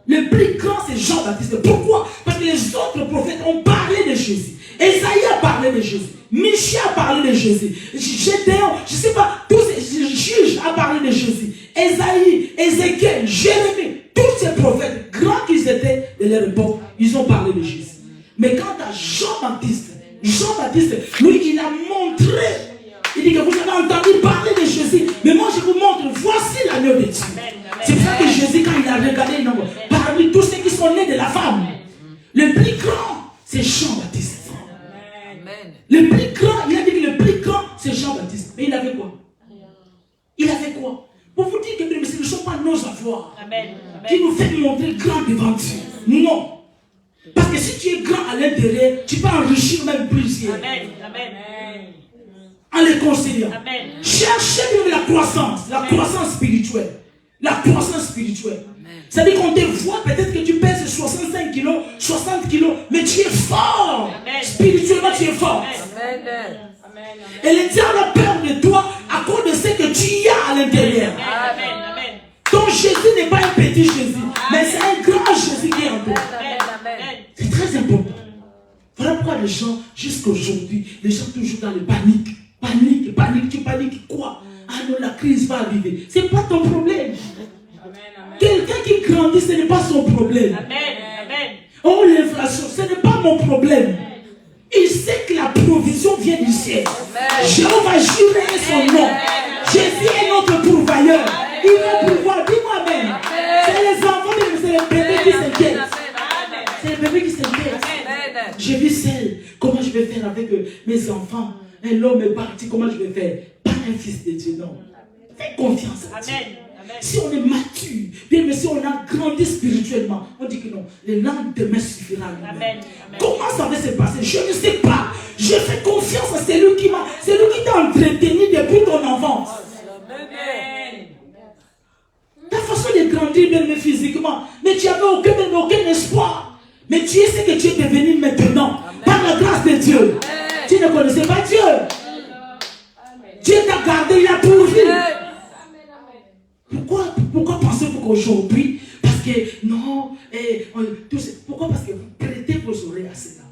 Le plus grand, c'est Jean-Baptiste. Pourquoi? Parce que les autres prophètes ont parlé de Jésus. Esaïe a parlé de Jésus. Michée a parlé de Jésus. Gédéon, je ne sais pas, tous ces juges a parlé de Jésus. Esaïe, Ézéchiel, Jérémie, tous ces prophètes, grands qu'ils étaient de leur époque, ils ont parlé de Jésus. Mais quant à Jean-Baptiste, lui, il a montré. Il dit que vous avez entendu parler de Jésus. Mais moi, je vous montre, voici l'agneau de Dieu. C'est pour ça que Jésus, quand il a regardé, parmi tous ceux qui sont nés de la femme, le plus grand, c'est Jean-Baptiste. Le plus grand, il a dit que le plus grand, c'est Jean-Baptiste. Mais il avait quoi? Il avait quoi? Pour vous dire que ce ne sont pas nos avoirs qui nous fait montrer grand devant Dieu. Non. Parce que si tu es grand à l'intérieur, tu peux enrichir même plusieurs. En les conseillant. Cherchez bien la croissance spirituelle. La croissance spirituelle. C'est-à-dire qu'on te voit, peut-être que tu pèses 65 kilos, 60 kilos, mais tu es fort. Spirituellement, tu es fort. Et le diable a peur de toi à cause de ce que tu as à l'intérieur. Donc Jésus n'est pas un petit Jésus, mais c'est un grand Jésus qui est en toi. C'est très important. Voilà pourquoi les gens, jusqu'à aujourd'hui, les gens toujours dans le panique. Panique, tu paniques quoi? Ah non, la crise va arriver. Ce n'est pas ton problème. Quelqu'un qui grandit, ce n'est pas son problème. Oh, l'inflation, ce n'est pas mon problème. Il sait que la provision vient du ciel. Jéhovah Jireh est son nom. Jésus est notre pourvoyeur. Il va pouvoir, dis-moi même. C'est les enfants, c'est les bébés qui s'inquiètent. C'est les bébés qui s'inquiètent. J'ai vu celle, comment je vais faire avec mes enfants. L'homme est parti, comment je vais faire? Pas un fils de Dieu, non. Fais confiance à Dieu. Si on est mature, bien, mais si on a grandi spirituellement, on dit que non, le lendemain suffira. Comment ça va se passer? Je ne sais pas. Je fais confiance à celui qui t'a entretenu depuis ton enfance. Ta façon de grandir, même physiquement, mais tu n'avais aucun espoir. Mais tu sais ce que tu es devenu maintenant, par la grâce de Dieu. Tu ne connaissais pas Dieu. Dieu t'a gardé, il a pourvu. Pourquoi pensez-vous qu'aujourd'hui, parce que non, pourquoi? Parce que vous prêtez vos oreilles à cela.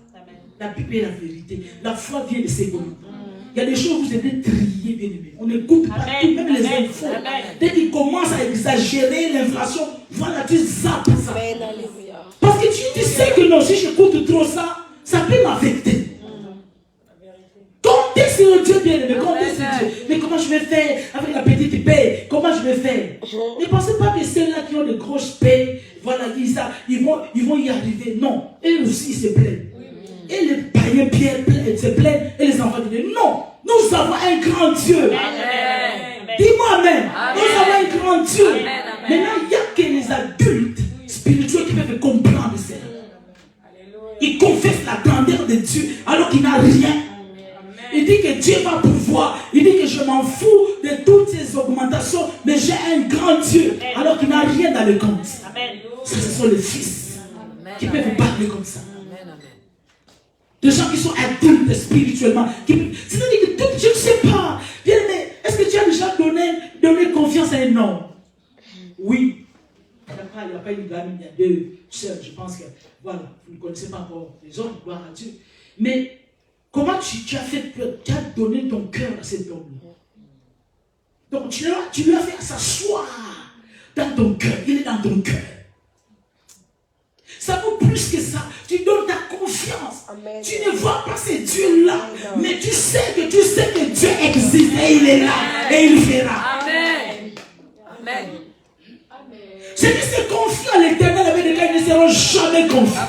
La Bible est la vérité. La foi vient de ses communs. Il y a des choses où vous êtes triés, bien aimés. On n'écoute pas tout, même les infos. Dès qu'ils commencent à exagérer l'inflation, voilà, tu zappes ça. Parce que tu sais que non, si j'écoute trop ça, ça peut m'affecter. Comptez sur Dieu, bien aimé, comptez sur Dieu. Mais comment je vais faire avec la petite paix? Comment je vais faire? Ne pensez pas que ceux-là qui ont de grosses payes, voilà, ils vont y arriver. Non, eux aussi se plaignent. Et les païens se plaignent et les enfants disent non, nous avons un grand Dieu. Dis-moi amen. Nous avons un grand Dieu. Maintenant, il n'y a que les adultes spirituels qui peuvent comprendre ça. Ils confessent la grandeur de Dieu alors qu'il n'a rien. Il dit que Dieu va pouvoir. Il dit que je m'en fous de toutes ces augmentations, mais j'ai un grand Dieu alors qu'il n'a rien dans le compte. Ça, ce sont les fils qui peuvent vous parler comme ça. Des gens qui sont adultes spirituellement. C'est-à-dire que je ne sais pas. Bien, mais est-ce que tu as déjà donné confiance à un homme? Oui. Il n'y a pas une gamine, il y a 2 sœurs. Je pense que, voilà, vous ne connaissez pas encore les hommes, gloire à Dieu. Mais comment tu as donné ton cœur à cet homme-là? Donc tu lui as fait s'asseoir dans ton cœur. Il est dans ton cœur. Ça vaut plus que ça. Tu donnes ta confiance. Amen. Tu ne vois pas ce Dieu-là, mais tu sais que Dieu existe et il est là et il fera. Amen. Amen. Ceux qui se confient à l'Éternel avec lesquels ils ne seront jamais confiants.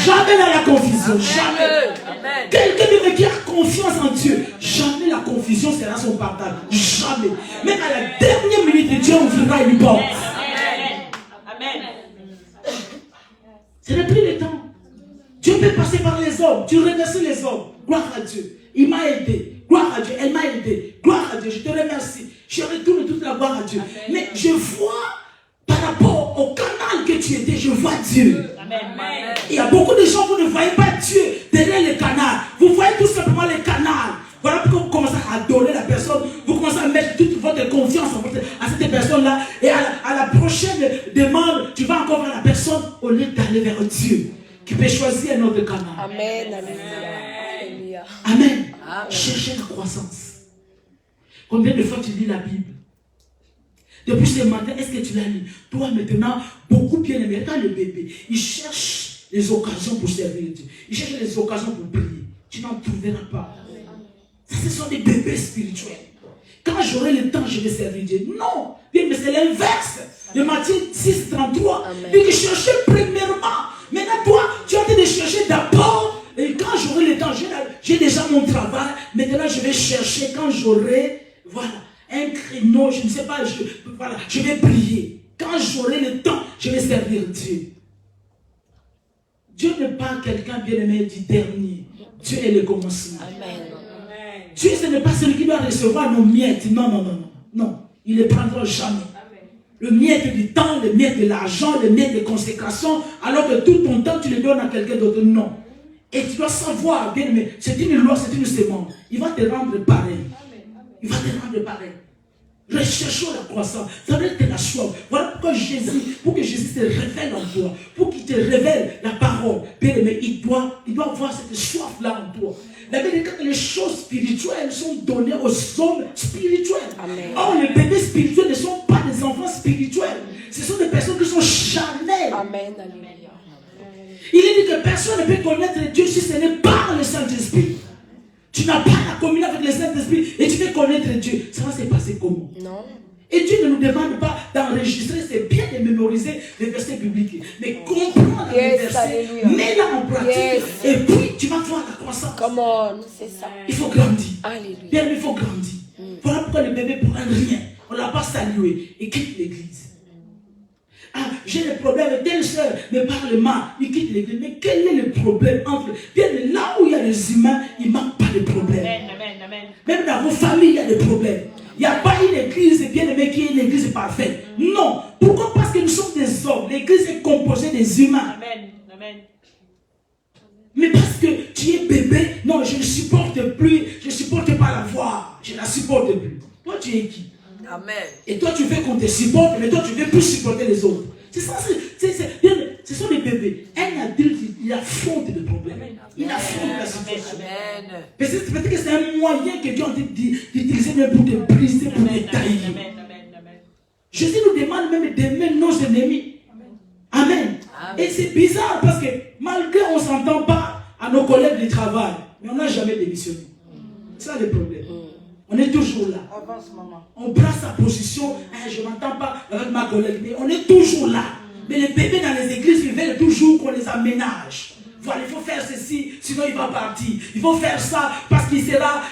Jamais dans la confusion. Jamais. Quelqu'un qui a confiance en Dieu, jamais la confusion sera son partage. Jamais. Même à la dernière minute, Dieu ouvrira une porte. Amen. Ce n'est plus le temps. Dieu peut passer par les hommes. Tu remercies les hommes. Gloire à Dieu. Il m'a aidé. Gloire à Dieu. Elle m'a aidé. Gloire à Dieu. Je te remercie. Je retourne toute la gloire à Dieu. Amen. Mais je vois, par rapport au canal que tu étais, je vois Dieu. Amen. Il y a beaucoup de gens, vous ne voyez pas Dieu derrière le canal. Vous voyez tout simplement le canal. Voilà pourquoi vous commencez à adorer la personne. Vous commencez à mettre toute votre confiance à cette personne-là. Et à la prochaine demande, tu vas encore voir la personne au lieu d'aller vers Dieu qui peut choisir un autre canal. Amen. Amen. Amen. Cherchez la croissance. Combien de fois tu lis la Bible? Depuis ce matin, est-ce que tu l'as lu? Toi maintenant, beaucoup bien aimé. Regarde le bébé. Il cherche les occasions pour servir Dieu. Il cherche les occasions pour prier. Tu n'en trouveras pas. Ça, ce sont des bébés spirituels. Quand j'aurai le temps, je vais servir Dieu. Non, mais c'est l'inverse. De Matthieu 6, 33. Il dit que cherchez premièrement. Maintenant, toi, tu as envie de chercher d'abord. Et quand j'aurai le temps, j'ai déjà mon travail. Maintenant, je vais chercher quand j'aurai, voilà, un créneau, je ne sais pas, je vais prier. Quand j'aurai le temps, je vais servir Dieu. Dieu n'est pas quelqu'un bien aimé du dernier. Dieu est le commencement. Amen. Dieu, ce n'est pas celui qui doit recevoir nos miettes. Non. Il ne les prendra jamais. Le miette du temps, le miette de l'argent, le miette de consécration, alors que tout ton temps, tu le donnes à quelqu'un d'autre. Non. Et tu dois savoir, bien aimé, c'est une loi, c'est une semence. Il va te rendre pareil. Il va te rendre pareil. Recherchons la croissance. Ça veut dire que la soif. Voilà pourquoi Jésus, pour que Jésus se révèle en toi, pour qu'il te révèle la parole, bien aimé, il doit avoir cette soif-là en toi. La Bible dit que les choses spirituelles sont données aux hommes spirituels. Amen. Or, les bébés spirituels ne sont pas des enfants spirituels. Ce sont des personnes qui sont charnelles. Amen. Il est dit que personne ne peut connaître Dieu si ce n'est par le Saint-Esprit. Tu n'as pas la communion avec le Saint-Esprit et tu veux connaître Dieu. Ça va se passer comment? Non. Et Dieu ne nous demande pas d'enregistrer, c'est bien de mémoriser les versets bibliques. Mais comprendre les versets, mets-la en pratique, et puis tu vas voir la croissance. Comment? C'est ça. Il faut grandir. Alléluia. Bien, il faut grandir. Voilà pourquoi le bébé pour un rien. On ne l'a pas salué. Il quitte l'église. Ah, j'ai des problèmes avec telle soeur, mais parle mal. Il quitte l'église. Mais quel est le problème entre... Bien, là où il y a les humains, il ne manque pas de problèmes. Amen. Même dans vos familles, il y a des problèmes. Il n'y a pas une église bien aimée qui est une église parfaite. Non. Pourquoi? Parce que nous sommes des hommes. L'église est composée des humains. Amen. Mais parce que tu es bébé, non, je ne supporte plus, je ne supporte pas la voix. Je ne la supporte plus. Toi, tu es qui? Amen. Et toi, tu veux qu'on te supporte, mais toi, tu veux plus supporter les autres. C'est ça, ce sont les bébés. Un adulte, il affronte des problèmes. Il affronte la situation. Peut-être que c'est un moyen que Dieu a d'utiliser même pour te briser, pour te tailler. Jésus nous demande même d'aimer nos ennemis. Amen. Et c'est bizarre parce que malgré on ne s'entend pas à nos collègues du travail, mais on n'a jamais démissionné. C'est ça le problème. On est toujours là. On prend sa position. Je ne m'entends pas avec ma collègue, mais on est toujours là. Mais les bébés dans les églises, ils veulent toujours qu'on les aménage. Voilà, il faut faire ceci, sinon il va partir. Il faut faire ça parce qu'il sera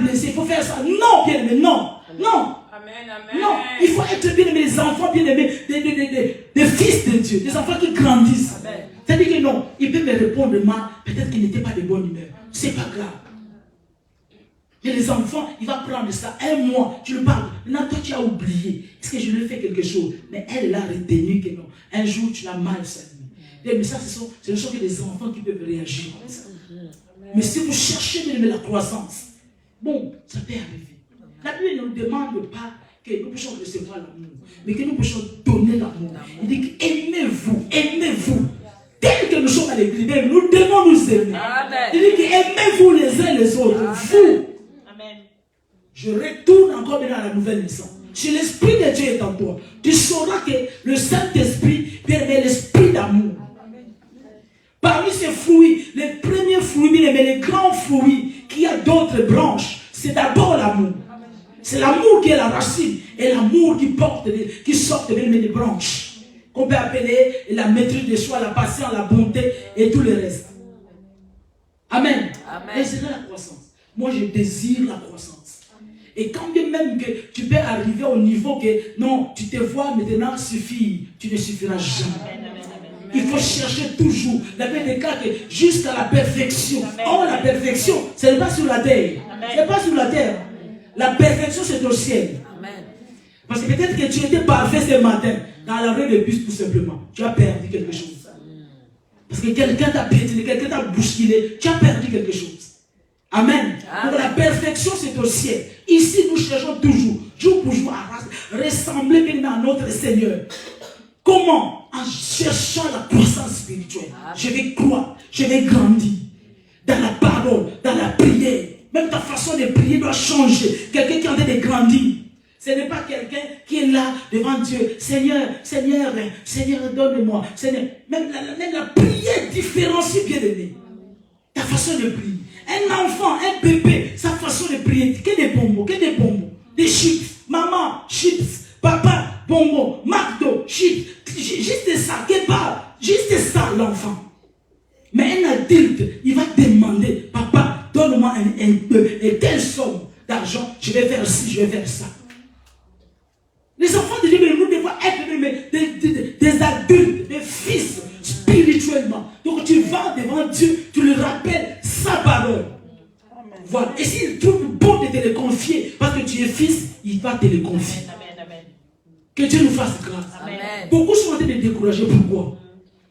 blessé. Il faut faire ça. Non, bien aimé, non. Non. Amen, amen. Non, il faut être bien aimé, des enfants bien aimés, des fils de Dieu, des enfants qui grandissent. C'est-à-dire que non, il peut me répondre mal, peut-être qu'il n'était pas de bonne humeur. C'est pas grave. Et les enfants, il va prendre ça un mois, tu le parles. Maintenant, toi, tu as oublié. Est-ce que je lui ai fait quelque chose? Mais elle a retenu que non. Un jour, tu l'as mal salué. Mais ça, ce ne sont que des enfants qui peuvent réagir comme ça. Mais si vous cherchez bien la croissance, bon, ça peut arriver. La Bible ne nous demande pas que nous puissions recevoir l'amour, mais que nous puissions donner l'amour. Il dit aimez-vous, aimez-vous. Tel que nous sommes à l'église, nous devons nous aimer. Amen. Il dit aimez-vous les uns les autres. Amen. Vous. Amen. Je retourne encore dans la nouvelle naissance. Si l'Esprit de Dieu est en toi, tu sauras que le Saint-Esprit est l'Esprit d'amour. Parmi ces fruits, les premiers fruits, mais les grands fruits, qui a d'autres branches, c'est d'abord l'amour. C'est l'amour qui est la racine et l'amour qui porte, qui sort des branches. Qu'on peut appeler la maîtrise de soi, la patience, la bonté et tout le reste. Amen. Amen. Et c'est là la croissance. Moi, je désire la croissance. Et quand bien même que tu peux arriver au niveau que non, tu te vois maintenant suffire, tu ne suffiras jamais. Il faut chercher toujours. La Bible déclare que jusqu'à la perfection. Oh, la perfection, ce n'est pas sur la terre. Ce n'est pas sur la terre. La perfection, c'est au ciel. Amen. Parce que peut-être que tu étais parfait ce matin, dans la rue de bus, tout simplement. Tu as perdu quelque chose. Parce que quelqu'un t'a piétiné, quelqu'un t'a bousculé, tu as perdu quelque chose. Amen. Amen. Donc la perfection, c'est au ciel. Ici, nous cherchons toujours, jour pour jour, à ressembler bien à notre Seigneur. Comment? En cherchant la croissance spirituelle. Amen. Je vais croire, je vais grandir. Dans la parole, dans la prière. Même ta façon de prier doit changer. Quelqu'un qui est en train de grandir. Ce n'est pas quelqu'un qui est là devant Dieu. Seigneur, Seigneur, Seigneur, donne-moi. Seigneur. Même la prière différencie, bien aimé. Ta façon de prier. Un enfant, un bébé, sa façon de prier. Que des bonbons, que des bonbons. Des chips. Maman, chips. Papa, bonbons. McDo, chips. Juste ça, que pas. Juste ça, l'enfant. Mais un adulte, il va demander, papa, donne-moi et telle somme d'argent, je vais faire ci, je vais faire ça. Les enfants de Dieu, nous devons être des adultes, des fils spirituellement. Donc tu vas devant Dieu, tu lui rappelles sa parole. Amen. Voilà. Et s'il trouve bon de te le confier, parce que tu es fils, il va te le confier. Amen, amen. Que Dieu nous fasse grâce. Amen. Beaucoup sont en train de décourager. Pourquoi?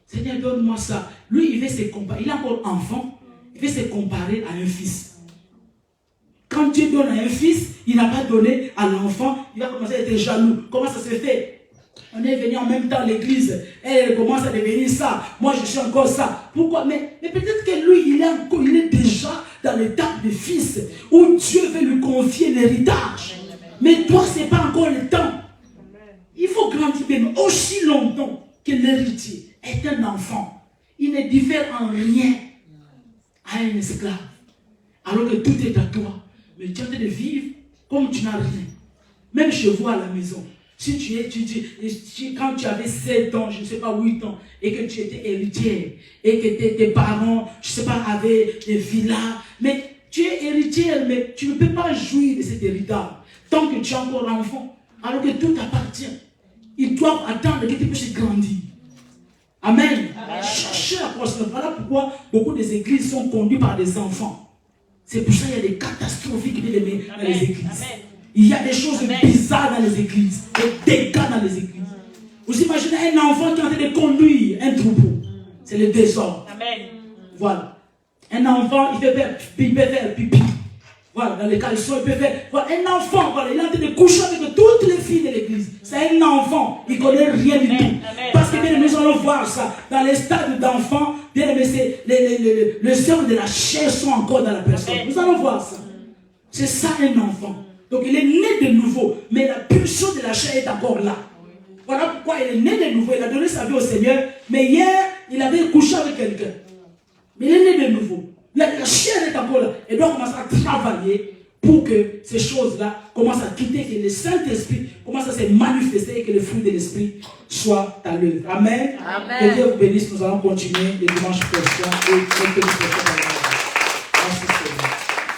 Seigneur, donne-moi ça. Lui, il veut se comparer. Il est encore enfant. Il veut se comparer à un fils. Quand Dieu donne à un fils, il n'a pas donné à l'enfant. Il va commencer à être jaloux. Comment ça se fait? On est venu en même temps à l'église. Elle commence à devenir ça. Moi, je suis encore ça. Pourquoi? Mais peut-être que lui, il est déjà dans l'étape de fils où Dieu veut lui confier l'héritage. Mais toi, ce n'est pas encore le temps. Il faut grandir bien aussi longtemps que l'héritier est un enfant. Il ne diffère en rien à un esclave. Alors que tout est à toi. Mais tu es en train de vivre comme tu n'as rien. Même chez vous à la maison. Si quand tu avais 7 ans, je ne sais pas 8 ans, et que tu étais héritière, et que tes parents, je ne sais pas, avaient des villas, mais tu es héritière, mais tu ne peux pas jouir de cet héritage tant que tu es encore enfant. Alors que tout t'appartient. Ils doivent attendre que tu puisses grandir. Amen. Cherchez la croissance. Voilà pourquoi beaucoup des églises sont conduites par des enfants. C'est pour ça qu'il y a des catastrophiques dans les églises. Amen. Il y a des choses bizarres dans les églises, des dégâts dans les églises. Vous imaginez un enfant qui est en train de conduire un troupeau. C'est le désordre. Amen. Voilà. Un enfant, il peut faire pipi. Voilà, dans les caleçons, il peut faire. Voilà, un enfant, voilà, il est en train de coucher avec toutes les filles de l'église. C'est un enfant, il ne connaît rien du tout. Parce que bien, nous allons voir ça dans les stades d'enfants, Bien aimé, les œuvres de la chair sont encore dans la personne. Nous allons voir ça. C'est ça un enfant. Donc il est né de nouveau, mais la pulsion de la chair est encore là. Voilà pourquoi il est né de nouveau, il a donné sa vie au Seigneur, mais hier, il avait couché avec quelqu'un. Mais il est né de nouveau. La chair est encore là. Elle doit commencer à travailler pour que ces choses-là commencent à quitter, que le Saint-Esprit commence à se manifester et que le fruit de l'Esprit soit à l'œuvre. Amen. Amen. Que Dieu vous bénisse. Nous allons continuer les dimanches prochains et quelques jours. Merci Seigneur.